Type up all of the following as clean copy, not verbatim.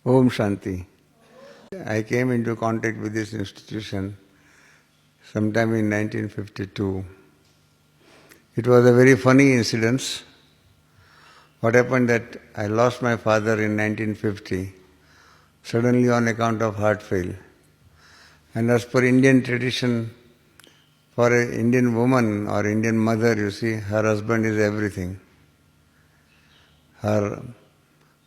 Om Shanti. I came into contact with this institution sometime in 1952. It was a very funny incident. What happened that I lost my father in 1950, suddenly on account of heart failure. And as per Indian tradition, for an Indian woman or Indian mother, you see, her husband is everything. Her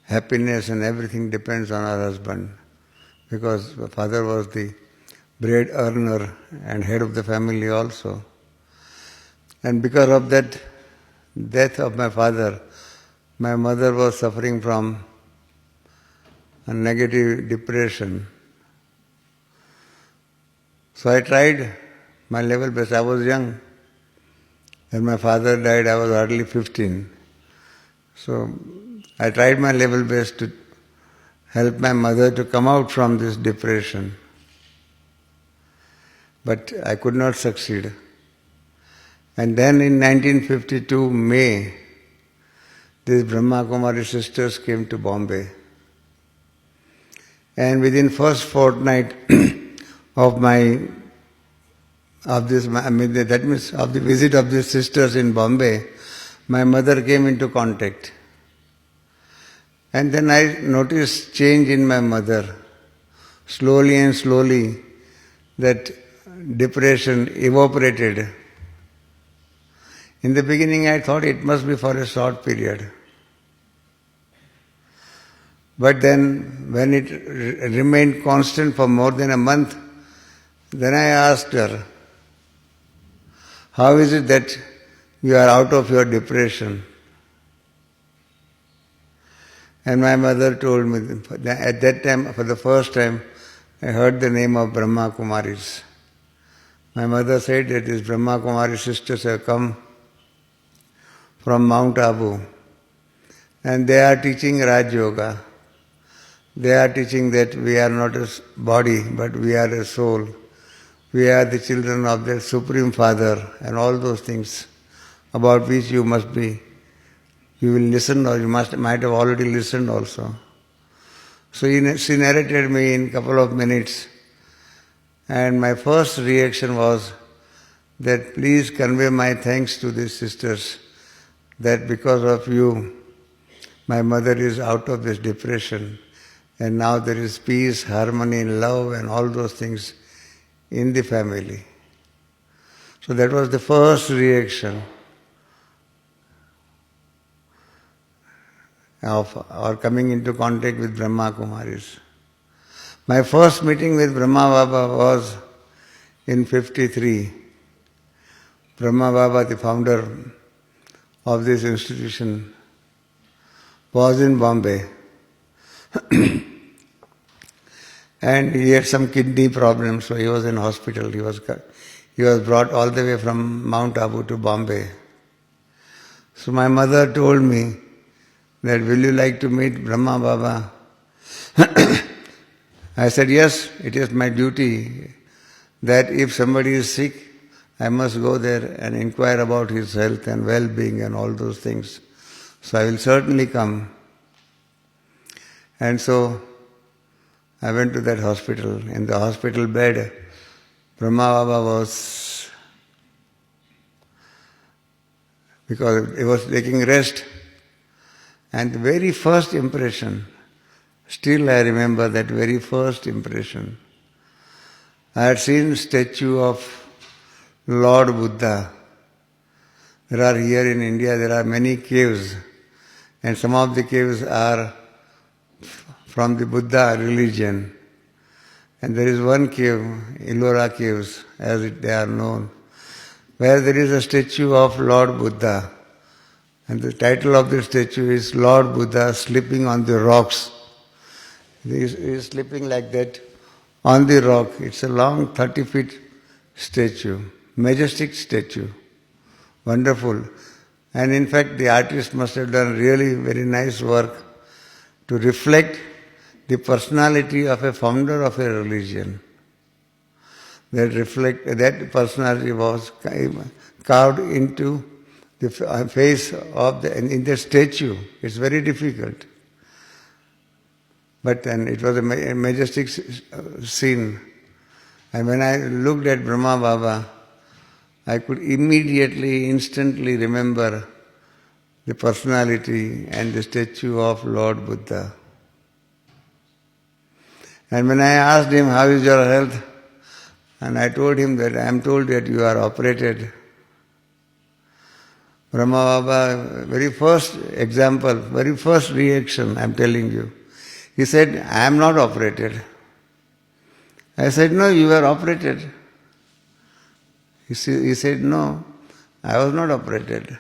happiness and everything depends on her husband, because the father was the bread earner and head of the family also. And because of that death of my father, my mother was suffering from a negative depression. So I tried my level best. I was young. When my father died, I was hardly 15. So I tried my level best to help my mother to come out from this depression. But I could not succeed. And then in 1952 May, these Brahma Kumari sisters came to Bombay. And within first fortnight of the visit of these sisters in Bombay, my mother came into contact. And then I noticed change in my mother. Slowly and slowly, that depression evaporated. In the beginning I thought it must be for a short period. But then when it remained constant for more than a month, then I asked her, how is it that you are out of your depression? And my mother told me, at that time, for the first time, I heard the name of Brahma Kumaris. My mother said that these Brahma Kumari sisters have come from Mount Abu, and they are teaching Raj Yoga. They are teaching that we are not a body, but we are a soul. We are the children of the Supreme Father, and all those things about which you will listen, or you might have already listened also. So she narrated me in a couple of minutes, and my first reaction was that please convey my thanks to these sisters, that because of you, my mother is out of this depression, and now there is peace, harmony, love, and all those things in the family. So that was the first reaction of our coming into contact with Brahma Kumaris. My first meeting with Brahma Baba was in 53. Brahma Baba, the founder of this institution, was in Bombay. And he had some kidney problems, so he was in hospital. He was brought all the way from Mount Abu to Bombay. So my mother told me that, will you like to meet Brahma Baba? I said, yes, it is my duty that if somebody is sick, I must go there and inquire about his health and well-being and all those things. So I will certainly come. And so I went to that hospital. In the hospital bed, Brahma Baba was, because he was taking rest. And the very first impression, still I remember that very first impression. I had seen statue of Lord Buddha. There are here in India, there are many caves, and some of the caves are from the Buddha religion. And there is one cave, Ellora caves, as they are known, where there is a statue of Lord Buddha. And the title of the statue is Lord Buddha Sleeping on the Rocks. He is sleeping like that on the rock. It's a long 30-feet statue, majestic statue, wonderful. And in fact, the artist must have done really very nice work to reflect the personality of a founder of a religion. That personality was carved into the face of in the statue. It's very difficult. But then it was a majestic scene. And when I looked at Brahma Baba, I could immediately, instantly remember the personality and the statue of Lord Buddha. And when I asked him, how is your health? And I told him that I am told that you are operated. Brahma Baba, very first example, very first reaction, I am telling you. He said, I am not operated. I said, no, you were operated. He said, no, I was not operated.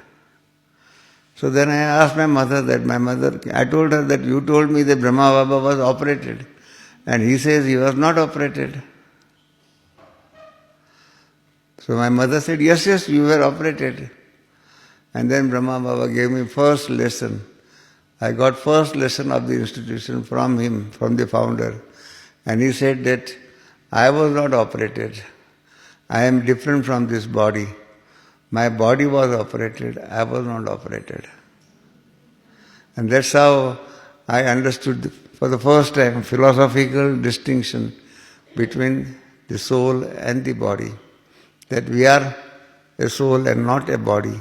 So then I asked my mother, I told her that you told me that Brahma Baba was operated. And he says he was not operated. So my mother said, yes, you were operated. And then Brahma Baba gave me first lesson. I got first lesson of the institution from him, from the founder. And he said that I was not operated. I am different from this body. My body was operated, I was not operated. And that's how I understood for the first time philosophical distinction between the soul and the body. That we are a soul and not a body.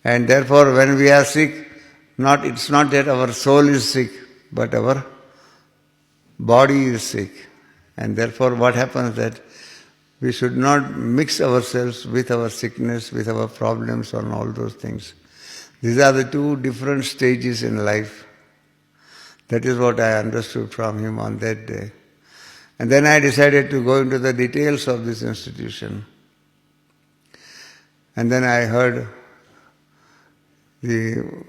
And therefore when we are sick, it's not that our soul is sick, but our body is sick. And therefore what happens that we should not mix ourselves with our sickness, with our problems and all those things. These are the two different stages in life. That is what I understood from him on that day. And then I decided to go into the details of this institution. And then I heard the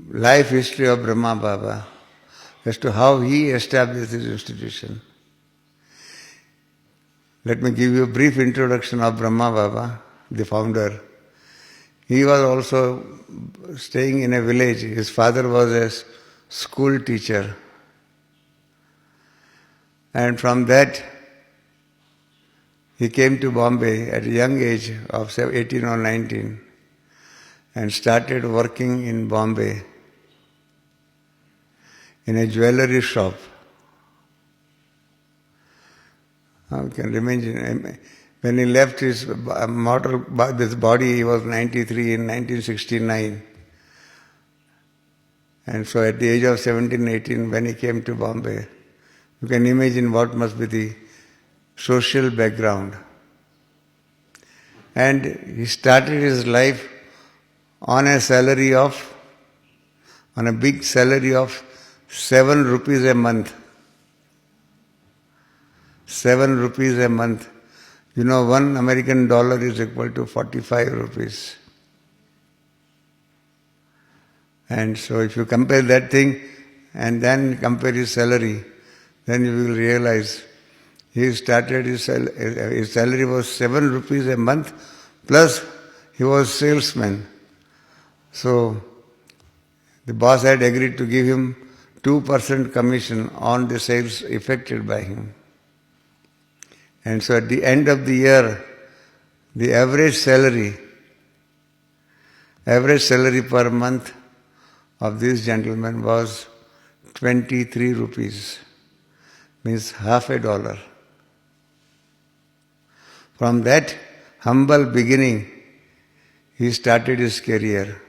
life history of Brahma Baba as to how he established this institution. Let me give you a brief introduction of Brahma Baba, the founder. He was also staying in a village. His father was a school teacher. And from that, he came to Bombay at a young age of 18 or 19 and started working in Bombay in a jewellery shop. How can you imagine? When he left his this body, he was 93 in 1969. And so at the age of 17, 18, when he came to Bombay, you can imagine what must be the social background. And he started his life on a big salary of 7 rupees a month. 7 rupees a month. You know, $1 American is equal to 45 rupees. And so if you compare that thing and then compare his salary, then you will realize he started his salary was 7 rupees a month, plus he was salesman. So the boss had agreed to give him 2% commission on the sales effected by him. And so at the end of the year, the average salary per month of this gentleman was 23 rupees, means half a dollar. From that humble beginning, he started his career.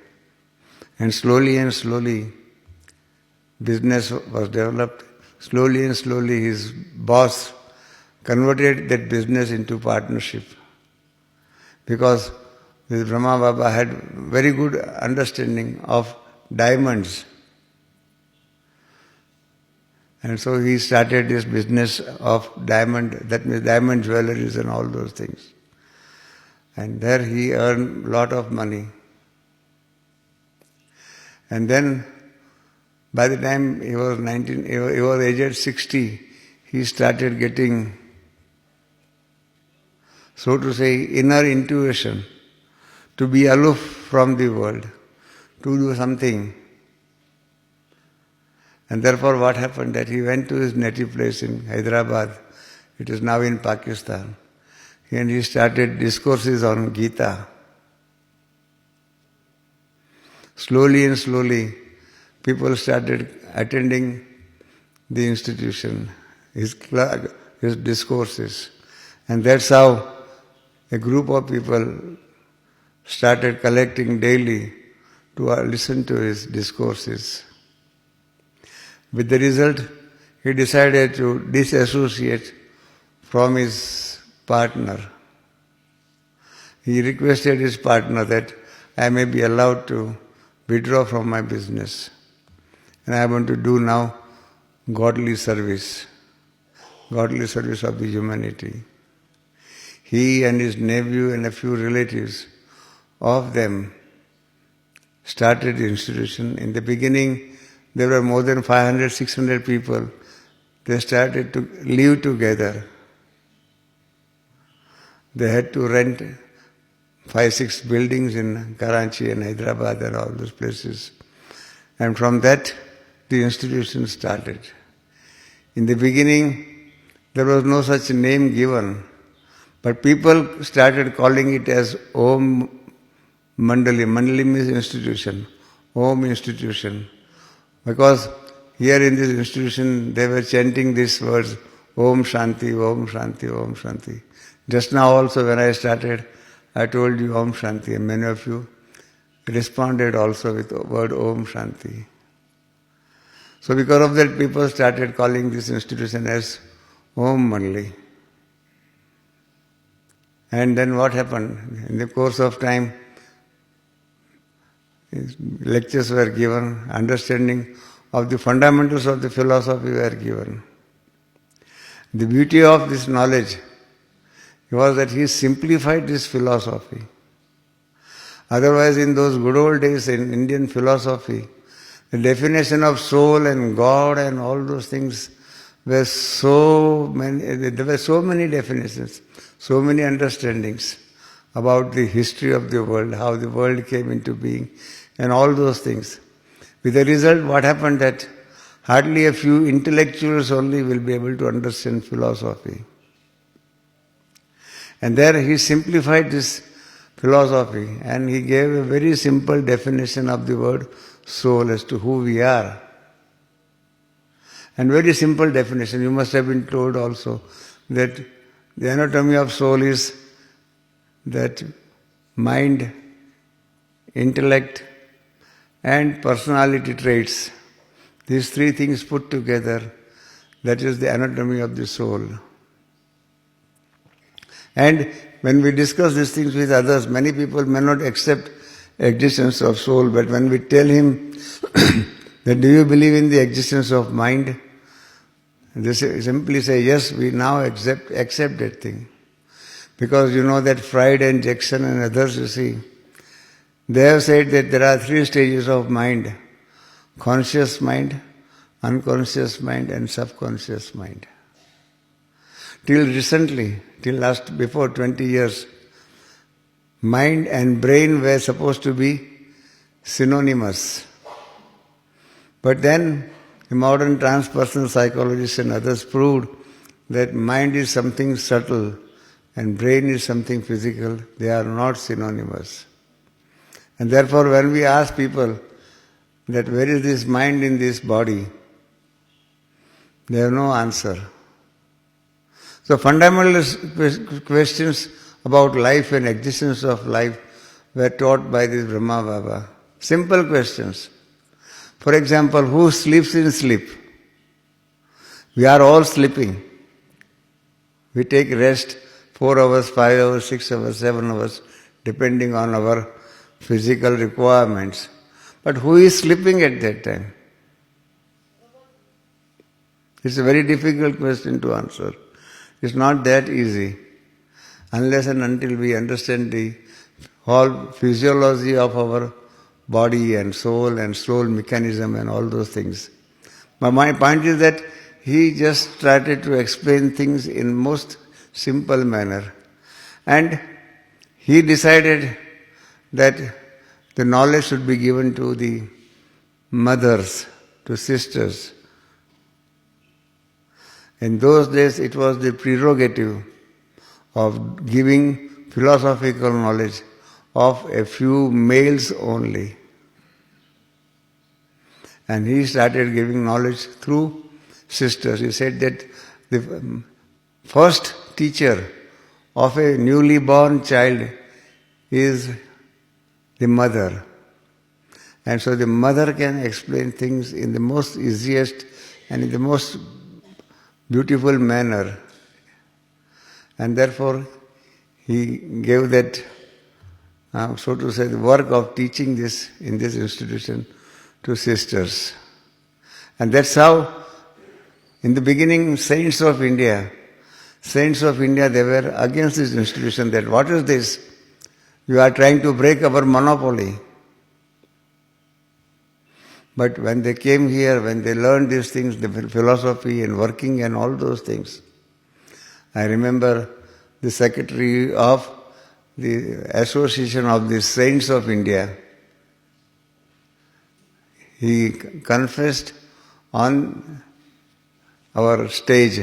And slowly, business was developed. Slowly his boss converted that business into partnership. Because this Brahma Baba had very good understanding of diamonds. And so he started this business of diamond, that means diamond jewelleries and all those things. And there he earned a lot of money. And then by the time he was 19, he was aged 60, he started getting, so to say, inner intuition to be aloof from the world, to do something. And therefore what happened that he went to his native place in Hyderabad, it is now in Pakistan, and he started discourses on Gita. Slowly, people started attending the institution, his discourses. And that's how a group of people started collecting daily to listen to his discourses. With the result, he decided to disassociate from his partner. He requested his partner that I may be allowed to withdraw from my business. And I want to do now godly service of the humanity. He and his nephew and a few relatives of them started the institution. In the beginning, there were more than 500, 600 people. They started to live together. They had to rent 5, 6 buildings in Karachi and Hyderabad and all those places. And from that, the institution started. In the beginning, there was no such name given, but people started calling it as Om Mandali. Mandali means institution, Om institution. Because here in this institution, they were chanting these words, Om Shanti, Om Shanti, Om Shanti. Just now also when I started, I told you Om Shanti, and many of you responded also with the word Om Shanti. So because of that, people started calling this institution as Om only. And then what happened? In the course of time, lectures were given, understanding of the fundamentals of the philosophy were given. The beauty of this knowledge was that he simplified this philosophy. Otherwise, in those good old days in Indian philosophy, the definition of soul and God and all those things were so many, there were so many definitions, so many understandings about the history of the world, how the world came into being, and all those things. With the result, what happened that hardly a few intellectuals only will be able to understand philosophy. And there he simplified this philosophy and he gave a very simple definition of the word soul as to who we are. And very simple definition. You must have been told also that the anatomy of soul is that mind, intellect, and personality traits. These 3 things put together, that is the anatomy of the soul. And when we discuss these things with others, many people may not accept existence of soul, but when we tell him that do you believe in the existence of mind? They simply say, yes, we now accept that thing. Because you know that Freud and Jackson and others, you see, they have said that there are 3 stages of mind: conscious mind, unconscious mind, and subconscious mind. Till recently, before 20 years, mind and brain were supposed to be synonymous. But then the modern transpersonal psychologists and others proved that mind is something subtle and brain is something physical. They are not synonymous. And therefore when we ask people that where is this mind in this body, they have no answer. So fundamental questions about life and existence of life were taught by this Brahma Baba. Simple questions. For example, who sleeps in sleep? We are all sleeping. We take rest 4 hours, 5 hours, 6 hours, 7 hours, depending on our physical requirements. But who is sleeping at that time? It's a very difficult question to answer. It's not that easy. Unless and until we understand the whole physiology of our body and soul mechanism and all those things. But my point is that he just started to explain things in most simple manner. And he decided that the knowledge should be given to the mothers, to sisters. In those days it was the prerogative of giving philosophical knowledge of a few males only. And he started giving knowledge through sisters. He said that the first teacher of a newly born child is the mother. And so the mother can explain things in the most easiest and in the most beautiful manner. And therefore, he gave that, so to say, the work of teaching this in this institution to sisters. And that's how, in the beginning, saints of India, they were against this institution, that what is this? You are trying to break our monopoly. But when they came here, when they learned these things, the philosophy and working and all those things, I remember the secretary of the Association of the Saints of India, he confessed on our stage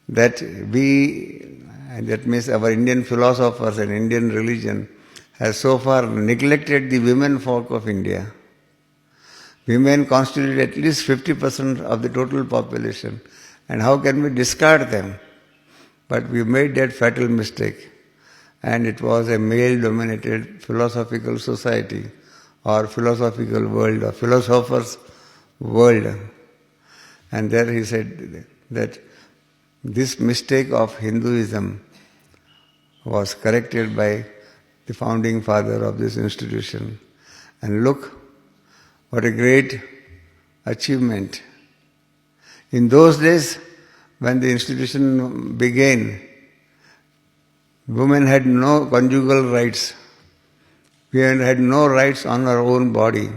that that means our Indian philosophers and Indian religion, has so far neglected the women folk of India. Women constitute at least 50% of the total population. And how can we discard them? But we made that fatal mistake. And it was a male-dominated philosophical society, or philosophical world, or philosophers' world. And there he said that this mistake of Hinduism was corrected by the founding father of this institution. And look, what a great achievement. In those days, when the institution began, women had no conjugal rights. Women had no rights on her own body.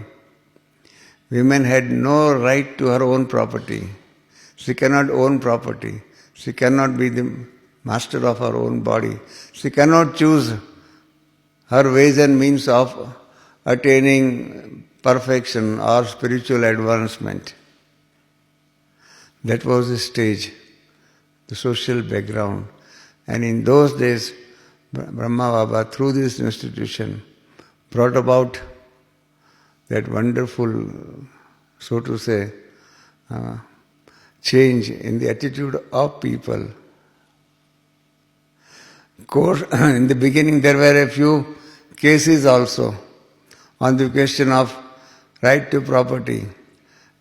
Women had no right to her own property. She cannot own property. She cannot be the master of her own body. She cannot choose her ways and means of attaining perfection or spiritual advancement. That was the stage, the social background. And in those days, Brahma Baba, through this institution, brought about that wonderful, so to say, change in the attitude of people. Of course, in the beginning there were a few cases also on the question of right to property.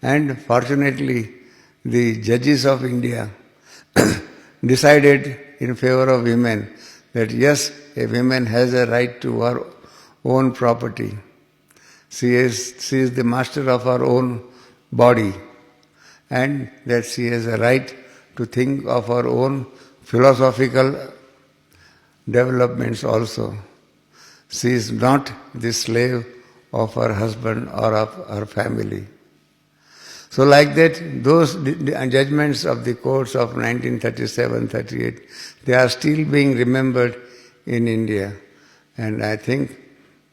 And fortunately, the judges of India decided in favor of women that yes, a woman has a right to her own property. She is the master of her own body, and that she has a right to think of her own philosophical developments also. She is not the slave of her husband or of her family. So like that, those judgments of the courts of 1937-38, they are still being remembered in India. And I think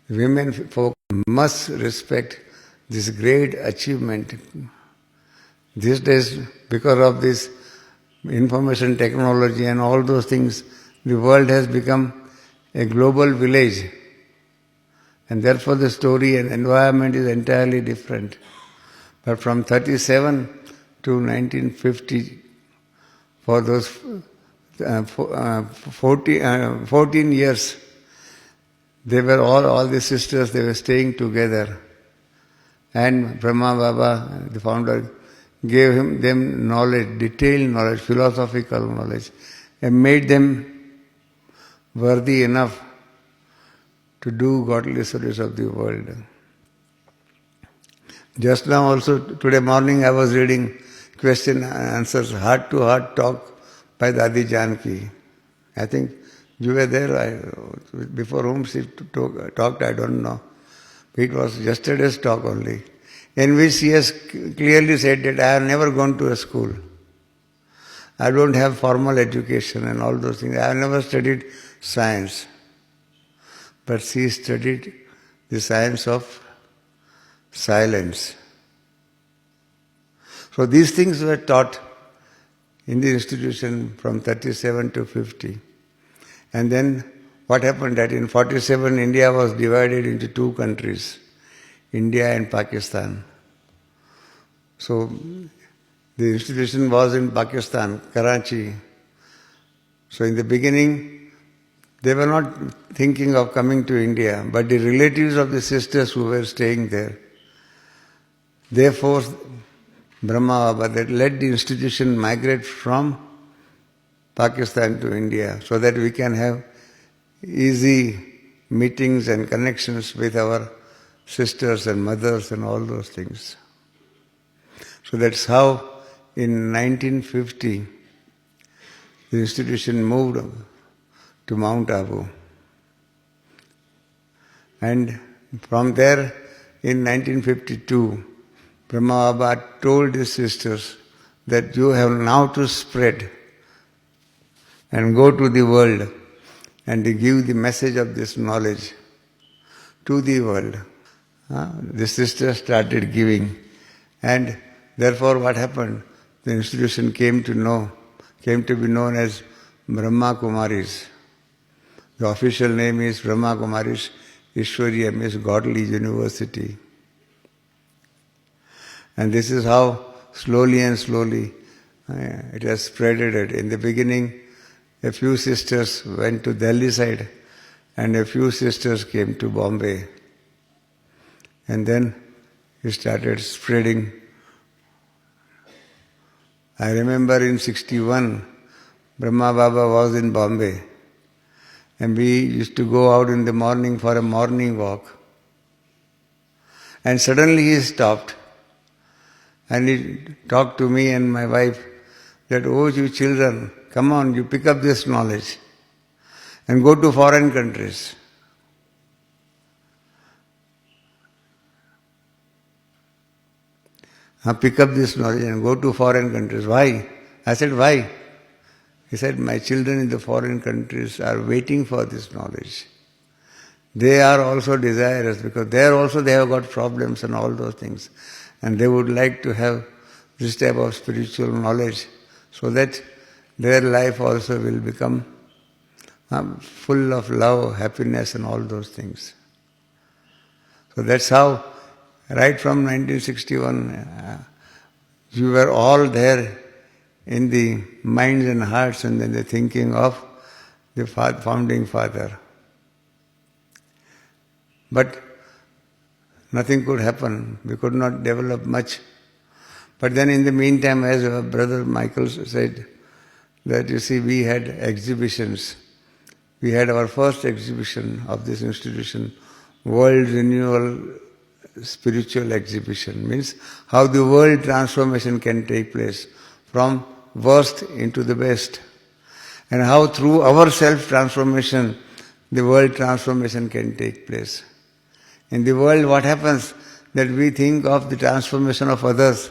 women folk must respect this great achievement. These days, because of this information technology and all those things, the world has become a global village. And therefore the story and environment is entirely different. But from 37 to 1950, for those 14 years, they were all the sisters, they were staying together. And Brahma Baba, the founder, gave them knowledge, detailed knowledge, philosophical knowledge, and made them worthy enough to do godly service of the world. Just now also, today morning I was reading question and answers, heart-to-heart talk by Dadi Janki. I think you were there, before whom she talked, I don't know. It was yesterday's talk only, in which she has clearly said that I have never gone to a school. I don't have formal education and all those things. I have never studied science. But she studied the science of silence. So these things were taught in the institution from 37 to 50. And then what happened that in 47 India was divided into two countries, India and Pakistan. So The institution was in Pakistan, Karachi. So in the beginning, they were not thinking of coming to India, but the relatives of the sisters who were staying there, they forced Brahma Baba, that let the institution migrate from Pakistan to India so that we can have easy meetings and connections with our sisters and mothers and all those things. So that's how in 1950 the institution moved to Mount Abu. And from there in 1952, Brahma Baba told his sisters that you have now to spread and go to the world and to give the message of this knowledge to the world. The sisters started giving, and therefore what happened? The institution came to be known as Brahma Kumaris. The official name is Brahma Kumaris Ishwariya, means Godly University. And this is how slowly and slowly it has spreaded. In the beginning, a few sisters went to Delhi side and a few sisters came to Bombay. And then it started spreading. I remember in 61, Brahma Baba was in Bombay. And we used to go out in the morning for a morning walk. And suddenly he stopped. And he talked to me and my wife that, oh, you children, come on, you pick up this knowledge and go to foreign countries. Pick up this knowledge and go to foreign countries. Why? I said, why? He said, my children in the foreign countries are waiting for this knowledge. They are also desirous because there also they have got problems and all those things. And they would like to have this type of spiritual knowledge so that their life also will become full of love, happiness and all those things. So that's how, right from 1961, you were all there in the minds and hearts and in the thinking of the founding father. But nothing could happen. We could not develop much. But then in the meantime, as our brother Michael said, that you see, we had exhibitions. We had our first exhibition of this institution, World Renewal Spiritual Exhibition. Means how the world transformation can take place from worst into the best. And how through our self-transformation, the world transformation can take place. In the world, what happens? That we think of the transformation of others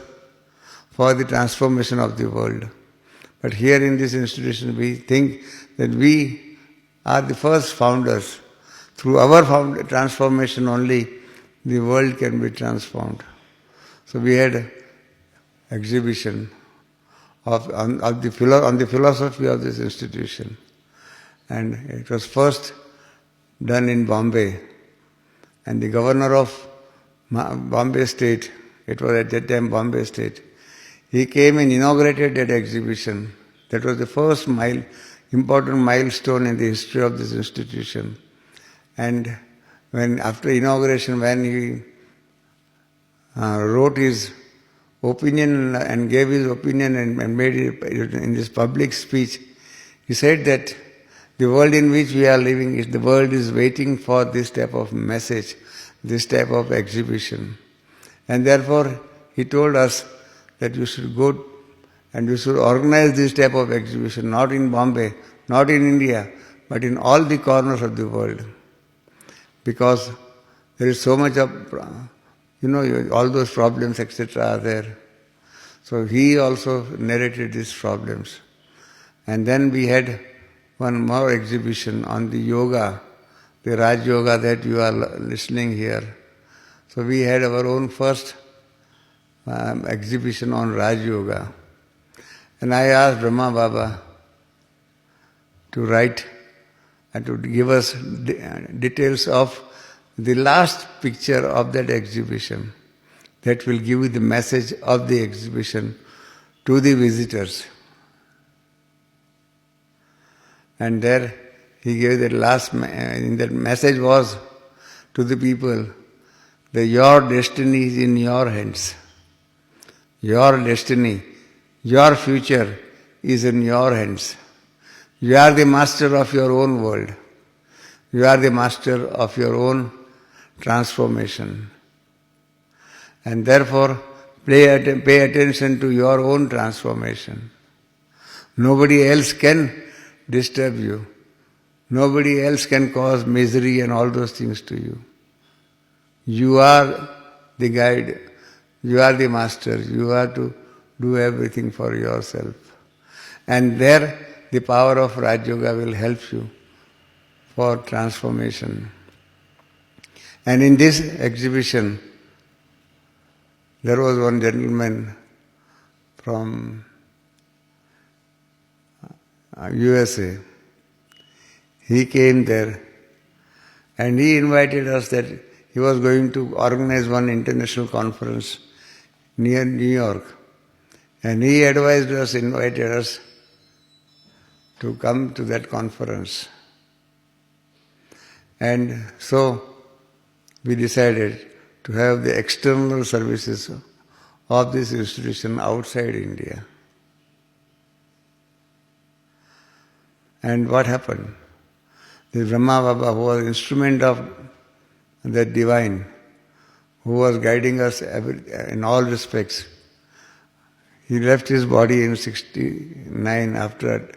for the transformation of the world. But here in this institution, we think that we are the first founders. Through our transformation only, the world can be transformed. So we had an exhibition on the philosophy of this institution. And it was first done in Bombay. And the governor of Bombay State, it was at that time Bombay State, he came and inaugurated that exhibition. That was the first important milestone in the history of this institution. And when after inauguration, when he wrote his opinion and gave his opinion and made it in his public speech, he said that the world in which we are living, the world is waiting for this type of message, this type of exhibition. And therefore, he told us that you should go and you should organize this type of exhibition, not in Bombay, not in India, but in all the corners of the world. Because there is so much of, all those problems, etc. are there. So he also narrated these problems. And then we had one more exhibition on the yoga, the Raj Yoga that you are listening here. So we had our own first exhibition on Raj Yoga. And I asked Brahma Baba to write and to give us details of the last picture of that exhibition that will give you the message of the exhibition to the visitors. And there he gave that in that message was to the people that your destiny is in your hands. Your destiny, your future is in your hands. You are the master of your own world. You are the master of your own transformation. And therefore, pay attention to your own transformation. Nobody else can disturb you. Nobody else can cause misery and all those things to you. You are the guide. You are the master. You are to do everything for yourself. And there, the power of Raj Yoga will help you for transformation. And in this exhibition, there was one gentleman from USA. He came there and he invited us that he was going to organize one international conference near New York. And he advised us, invited us to come to that conference. And so we decided to have the external services of this institution outside India. And what happened? The Brahma Baba, who was instrument of the divine, who was guiding us in all respects, he left his body in 1969 after,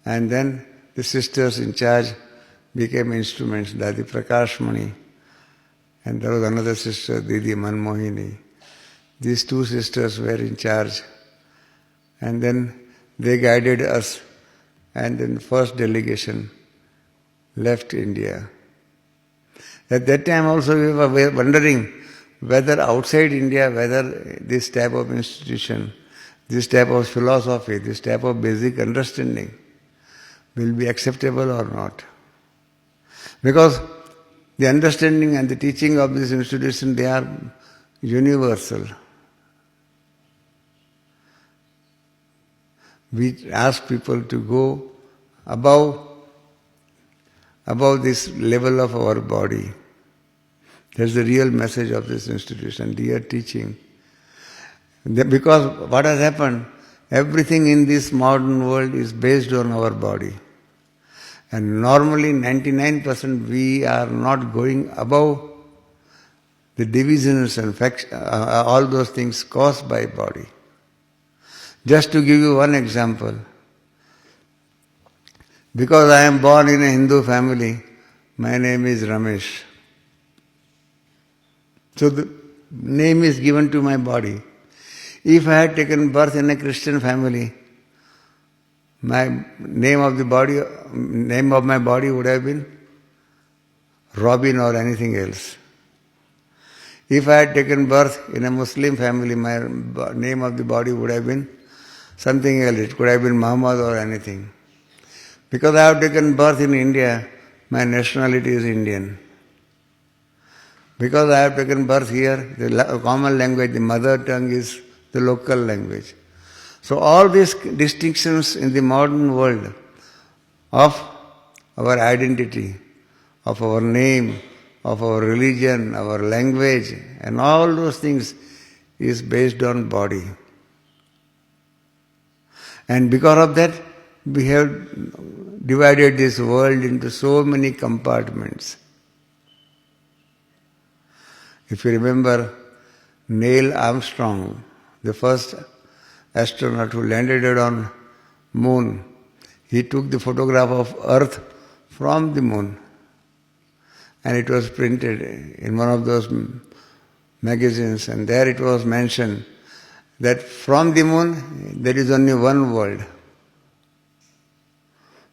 and then the sisters in charge became instruments, Dadi Prakashmani, and there was another sister, Didi Manmohini. These two sisters were in charge, and then they guided us, and then first delegation left India. At that time also we were wondering whether outside India, whether this type of institution, this type of philosophy, this type of basic understanding will be acceptable or not. Because the understanding and the teaching of this institution, they are universal. We ask people to go above this level of our body. That's the real message of this institution, dear teaching. Because what has happened, everything in this modern world is based on our body. And normally 99% we are not going above the divisions and all those things caused by body. Just to give you one example, because I am born in a Hindu family, my name is Ramesh. So the name is given to my body. If I had taken birth in a Christian family, my name of my body would have been Robin or anything else. If I had taken birth in a Muslim family, my name of the body would have been something else. It could have been Muhammad or anything. Because I have taken birth in India, my nationality is Indian. Because I have taken birth here, the common language, the mother tongue is the local language. So all these distinctions in the modern world of our identity, of our name, of our religion, our language, and all those things is based on body. And because of that, we have divided this world into so many compartments. If you remember, Neil Armstrong, the first astronaut who landed on moon, he took the photograph of Earth from the moon, and it was printed in one of those magazines, and there it was mentioned that from the moon there is only one world.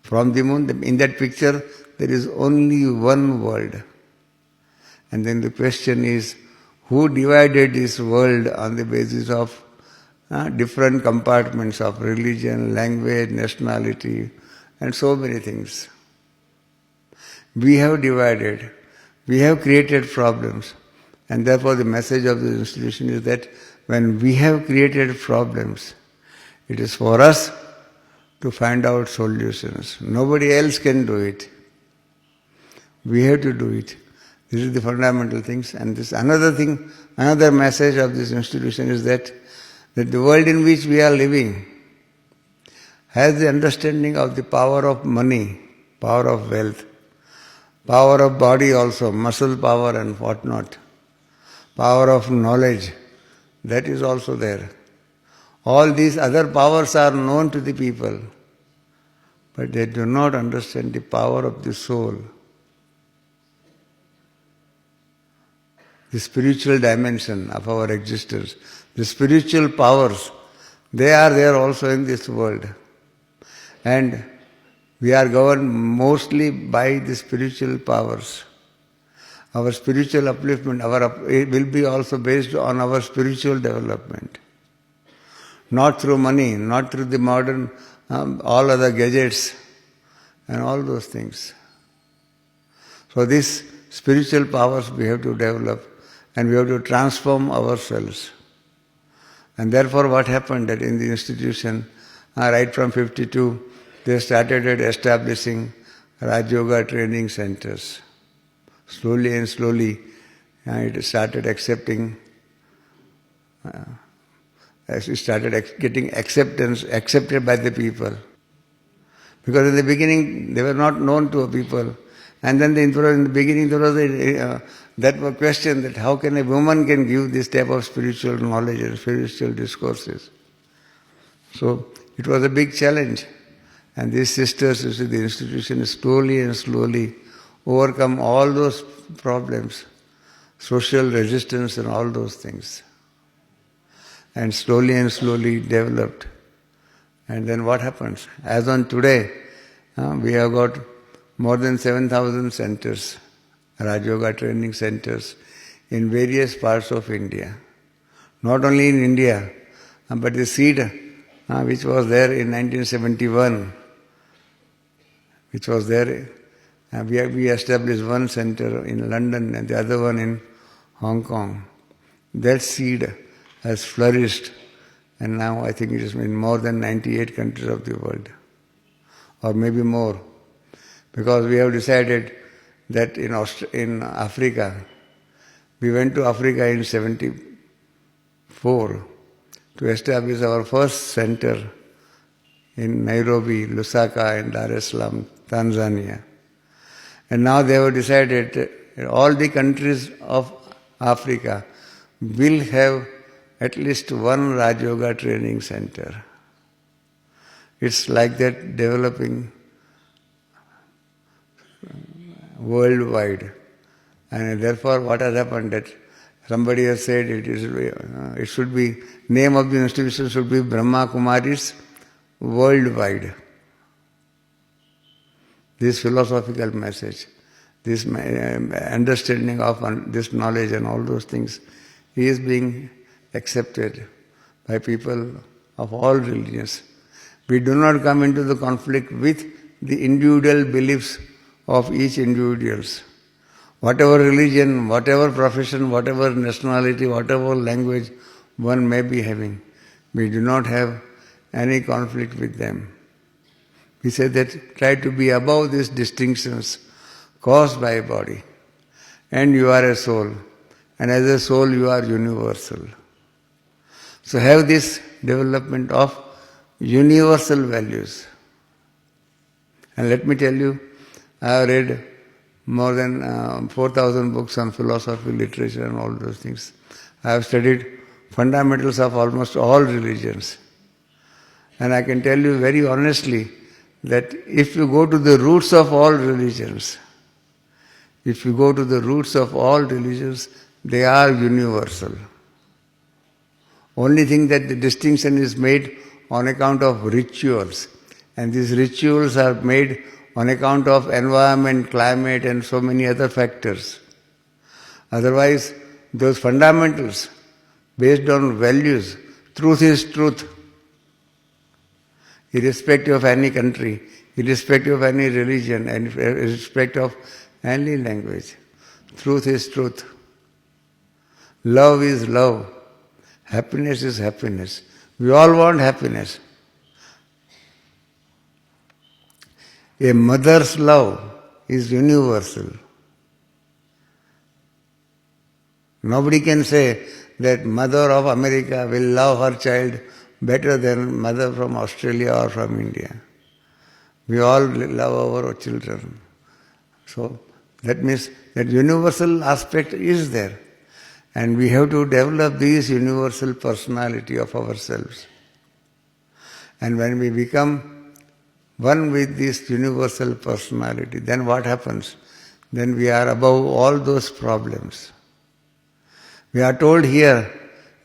From the moon, in that picture, there is only one world. And then the question is, who divided this world on the basis of different compartments of religion, language, nationality, and so many things? We have divided. We have created problems. And therefore the message of this institution is that when we have created problems, It is for us to find out solutions. Nobody else can do it. We have to do it. This is the fundamental things. And this another thing, another message of this institution is that the world in which we are living has the understanding of the power of money, power of wealth, power of body also, muscle power and whatnot, power of knowledge, that is also there. All these other powers are known to the people, but they do not understand the power of the soul, the spiritual dimension of our existence, the spiritual powers. They are there also in this world. And we are governed mostly by the spiritual powers. Our spiritual upliftment it will be also based on our spiritual development. Not through money, not through the modern, all other gadgets and all those things. So these spiritual powers we have to develop and we have to transform ourselves. And therefore what happened that in the institution, right from 52, they started establishing Raj Yoga training centers. Slowly and slowly, it started accepting, it started getting accepted by the people. Because in the beginning, they were not known to people. And then in the beginning, there was that question that how can a woman can give this type of spiritual knowledge and spiritual discourses. So it was a big challenge. And these sisters, you see, the institution slowly and slowly overcome all those problems, social resistance and all those things. And slowly developed. And then what happens? As on today, we have got more than 7,000 centers, Raj Yoga training centers in various parts of India. Not only in India, but the seed which was there in 1971, which was there, we established one center in London and the other one in Hong Kong. That seed has flourished, and now I think it is in more than 98 countries of the world, or maybe more, because we have decided that in Africa, we went to Africa in 74 to establish our first center in Nairobi, Lusaka and Dar es Salaam, Tanzania. And now they have decided that all the countries of Africa will have at least one Raj Yoga training center. It's like that developing worldwide. And therefore what has happened that somebody has said it should be, name of the institution should be Brahma Kumaris worldwide. This philosophical message, this understanding of this knowledge and all those things is being accepted by people of all religions. We do not come into the conflict with the individual beliefs of each individuals. Whatever religion, whatever profession, whatever nationality, whatever language one may be having, we do not have any conflict with them. We say that try to be above these distinctions caused by a body. And you are a soul. And as a soul you are universal. So have this development of universal values. And let me tell you, I have read more than 4,000 books on philosophy, literature and all those things. I have studied fundamentals of almost all religions. And I can tell you very honestly that if you go to the roots of all religions, they are universal. Only thing that the distinction is made on account of rituals. And these rituals are made on account of environment, climate and so many other factors. Otherwise, those fundamentals based on values, truth is truth. Irrespective of any country, irrespective of any religion, and irrespective of any language. Truth is truth. Love is love. Happiness is happiness. We all want happiness. A mother's love is universal. Nobody can say that mother of America will love her child better than mother from Australia or from India. We all love our children. So that means that universal aspect is there. And we have to develop this universal personality of ourselves. And when we become one with this universal personality, then what happens? Then we are above all those problems. We are told here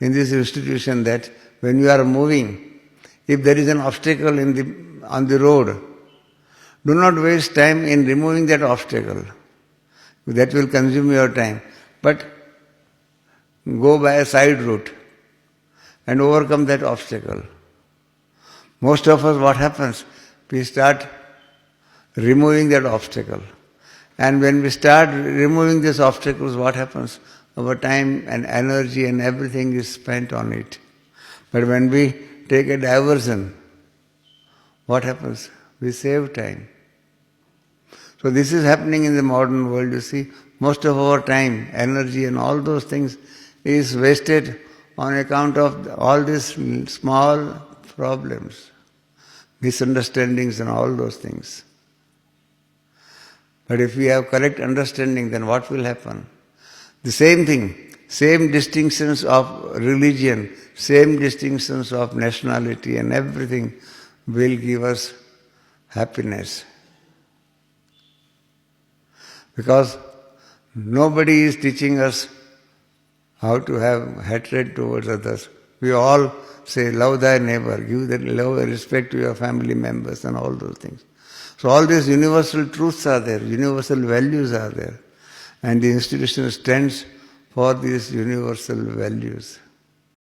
in this institution that when you are moving, if there is an obstacle on the road, do not waste time in removing that obstacle. That will consume your time. But go by a side route and overcome that obstacle. Most of us, what happens? We start removing that obstacle. And when we start removing these obstacles, what happens? Our time and energy and everything is spent on it. But when we take a diversion, what happens? We save time. So this is happening in the modern world, you see. Most of our time, energy and all those things is wasted on account of all these small problems, misunderstandings and all those things. But if we have correct understanding, then what will happen? The same thing, same distinctions of religion, same distinctions of nationality and everything will give us happiness. Because nobody is teaching us how to have hatred towards others. We all say, love thy neighbor, give the love and respect to your family members and all those things. So all these universal truths are there, universal values are there. And the institution stands for these universal values.